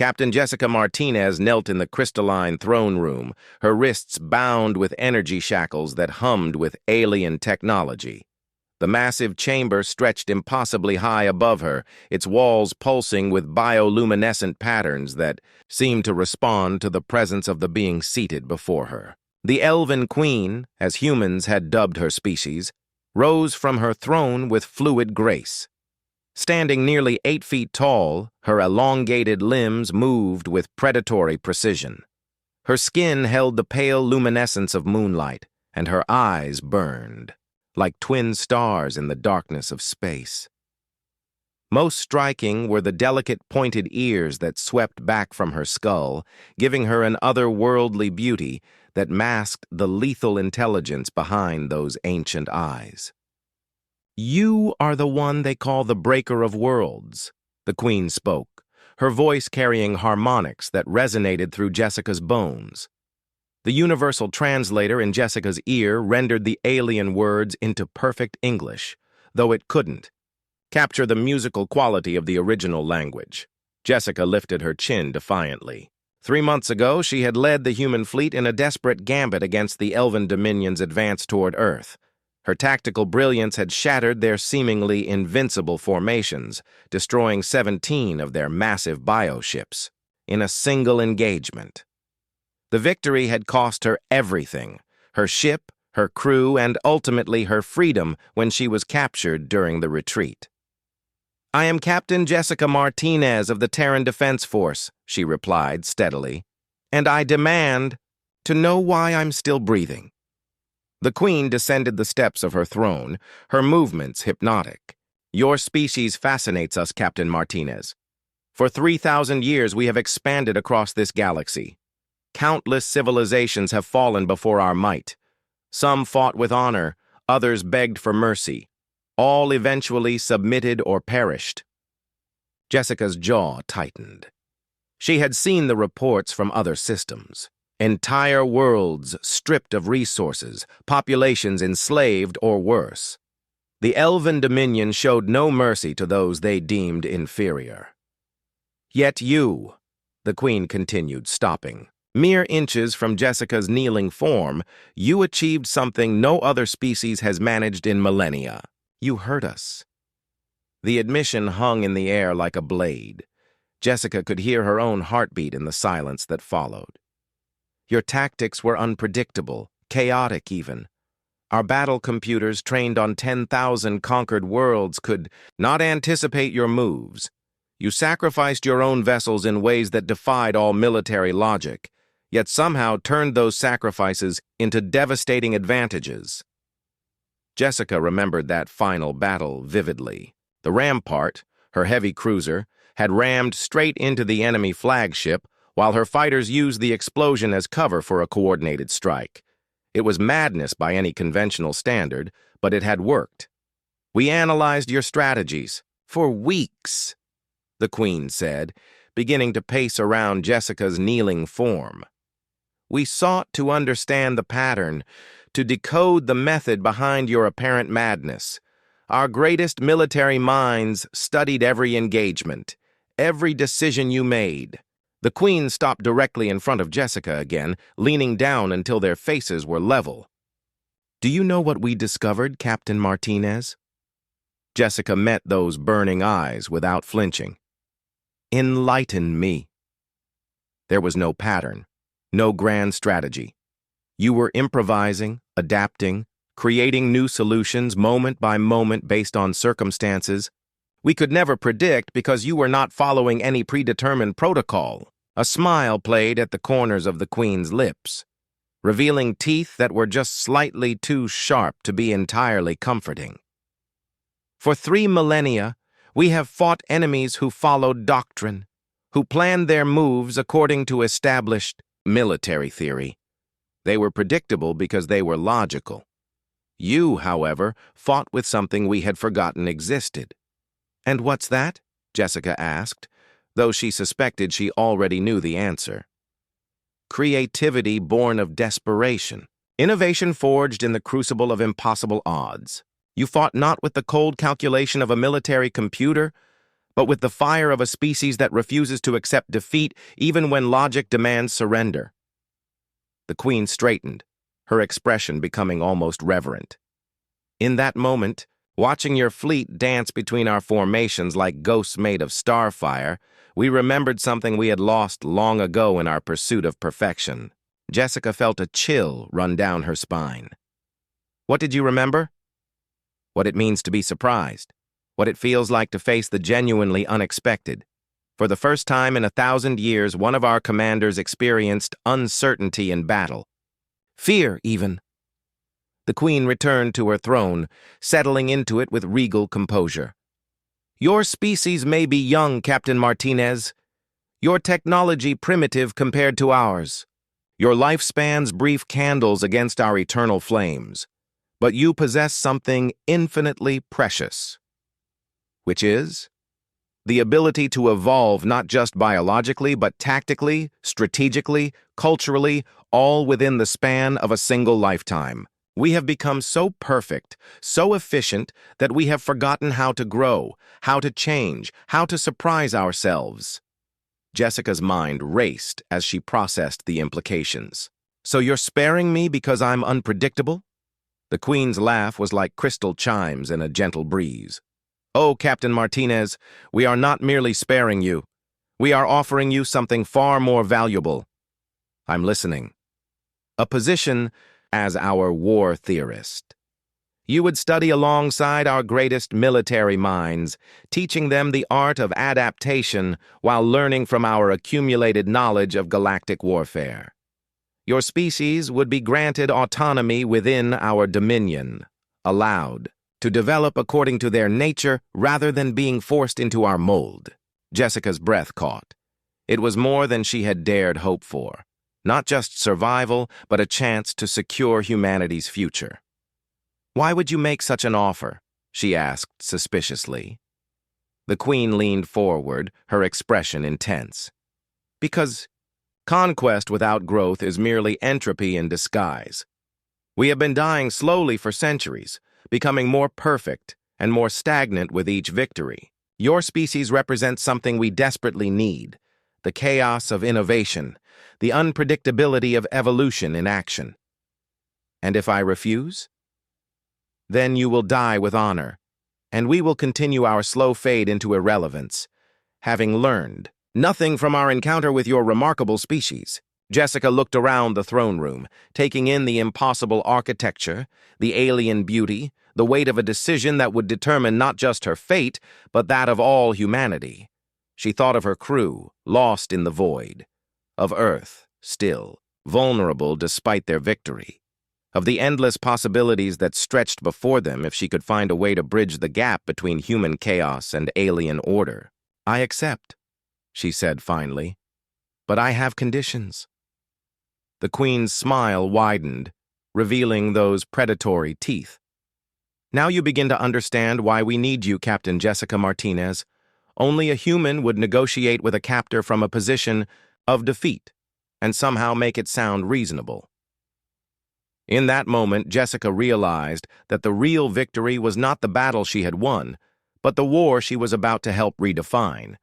Captain Jessica Martinez knelt in the crystalline throne room, her wrists bound with energy shackles that hummed with alien technology. The massive chamber stretched impossibly high above her, its walls pulsing with bioluminescent patterns that seemed to respond to the presence of the being seated before her. The Elven Queen, as humans had dubbed her species, rose from her throne with fluid grace. Standing nearly 8 feet tall, her elongated limbs moved with predatory precision. Her skin held the pale luminescence of moonlight, and her eyes burned like twin stars in the darkness of space. Most striking were the delicate pointed ears that swept back from her skull, giving her an otherworldly beauty that masked the lethal intelligence behind those ancient eyes. "You are the one they call the Breaker of Worlds," the Queen spoke, her voice carrying harmonics that resonated through Jessica's bones. The universal translator in Jessica's ear rendered the alien words into perfect English, though it couldn't capture the musical quality of the original language. Jessica lifted her chin defiantly. 3 months ago, she had led the human fleet in a desperate gambit against the Elven Dominion's advance toward Earth. Her tactical brilliance had shattered their seemingly invincible formations, destroying 17 of their massive bioships in a single engagement. The victory had cost her everything: her ship, her crew, and ultimately her freedom when she was captured during the retreat. "I am Captain Jessica Martinez of the Terran Defense Force," she replied steadily, "and I demand to know why I'm still breathing." The Queen descended the steps of her throne, her movements hypnotic. "Your species fascinates us, Captain Martinez. For 3,000 years we have expanded across this galaxy. Countless civilizations have fallen before our might. Some fought with honor, others begged for mercy. All eventually submitted or perished." Jessica's jaw tightened. She had seen the reports from other systems. Entire worlds stripped of resources, populations enslaved or worse. The Elven Dominion showed no mercy to those they deemed inferior. "Yet you," the Queen continued, stopping, mere inches from Jessica's kneeling form, "you achieved something no other species has managed in millennia. You hurt us." The admission hung in the air like a blade. Jessica could hear her own heartbeat in the silence that followed. "Your tactics were unpredictable, chaotic even. Our battle computers trained on 10,000 conquered worlds could not anticipate your moves. You sacrificed your own vessels in ways that defied all military logic, yet somehow turned those sacrifices into devastating advantages." Jessica remembered that final battle vividly. The Rampart, her heavy cruiser, had rammed straight into the enemy flagship, while her fighters used the explosion as cover for a coordinated strike. It was madness by any conventional standard, but it had worked. "We analyzed your strategies for weeks," the Queen said, beginning to pace around Jessica's kneeling form. "We sought to understand the pattern, to decode the method behind your apparent madness. Our greatest military minds studied every engagement, every decision you made." The Queen stopped directly in front of Jessica again, leaning down until their faces were level. "Do you know what we discovered, Captain Martinez?" Jessica met those burning eyes without flinching. "Enlighten me." There was no pattern, no grand strategy. You were improvising, adapting, creating new solutions moment by moment based on circumstances. We could never predict because you were not following any predetermined protocol. A smile played at the corners of the Queen's lips, revealing teeth that were just slightly too sharp to be entirely comforting. "For 3 millennia, we have fought enemies who followed doctrine, who planned their moves according to established military theory. They were predictable because they were logical. You, however, fought with something we had forgotten existed." "And what's that?" Jessica asked, though she suspected she already knew the answer. "Creativity born of desperation. Innovation forged in the crucible of impossible odds. You fought not with the cold calculation of a military computer, but with the fire of a species that refuses to accept defeat even when logic demands surrender. The Queen straightened, her expression becoming almost reverent. In that moment, watching your fleet dance between our formations like ghosts made of starfire, we remembered something we had lost long ago in our pursuit of perfection. Jessica felt a chill run down her spine. What did you remember? What it means to be surprised. What it feels like to face the genuinely unexpected. For the first time in 1,000 years, one of our commanders experienced uncertainty in battle. Fear, even. The Queen returned to her throne, settling into it with regal composure. Your species may be young, Captain Martinez. Your technology primitive compared to ours. Your lifespans brief candles against our eternal flames. But you possess something infinitely precious. Which is? The ability to evolve not just biologically, but tactically, strategically, culturally, all within the span of a single lifetime. We have become so perfect, so efficient, that we have forgotten how to grow, how to change, how to surprise ourselves. Jessica's mind raced as she processed the implications. So you're sparing me because I'm unpredictable? The Queen's laugh was like crystal chimes in a gentle breeze. Oh, Captain Martinez, we are not merely sparing you. We are offering you something far more valuable. I'm listening. A position as our war theorist. You would study alongside our greatest military minds, teaching them the art of adaptation while learning from our accumulated knowledge of galactic warfare. Your species would be granted autonomy within our dominion, allowed to develop according to their nature rather than being forced into our mold. Jessica's breath caught. It was more than she had dared hope for. Not just survival, but a chance to secure humanity's future. Why would you make such an offer? She asked suspiciously. The Queen leaned forward, her expression intense. Because conquest without growth is merely entropy in disguise. We have been dying slowly for centuries, becoming more perfect and more stagnant with each victory. Your species represents something we desperately need, the chaos of innovation, the unpredictability of evolution in action. And if I refuse? Then you will die with honor, and we will continue our slow fade into irrelevance, having learned nothing from our encounter with your remarkable species. Jessica looked around the throne room, taking in the impossible architecture, the alien beauty, the weight of a decision that would determine not just her fate, but that of all humanity. She thought of her crew, lost in the void, of Earth, still, vulnerable despite their victory, of the endless possibilities that stretched before them if she could find a way to bridge the gap between human chaos and alien order. I accept, she said finally, but I have conditions. The Queen's smile widened, revealing those predatory teeth. Now you begin to understand why we need you, Captain Jessica Martinez. Only a human would negotiate with a captor from a position of defeat and somehow make it sound reasonable. In that moment, Jessica realized that the real victory was not the battle she had won, but the war she was about to help redefine.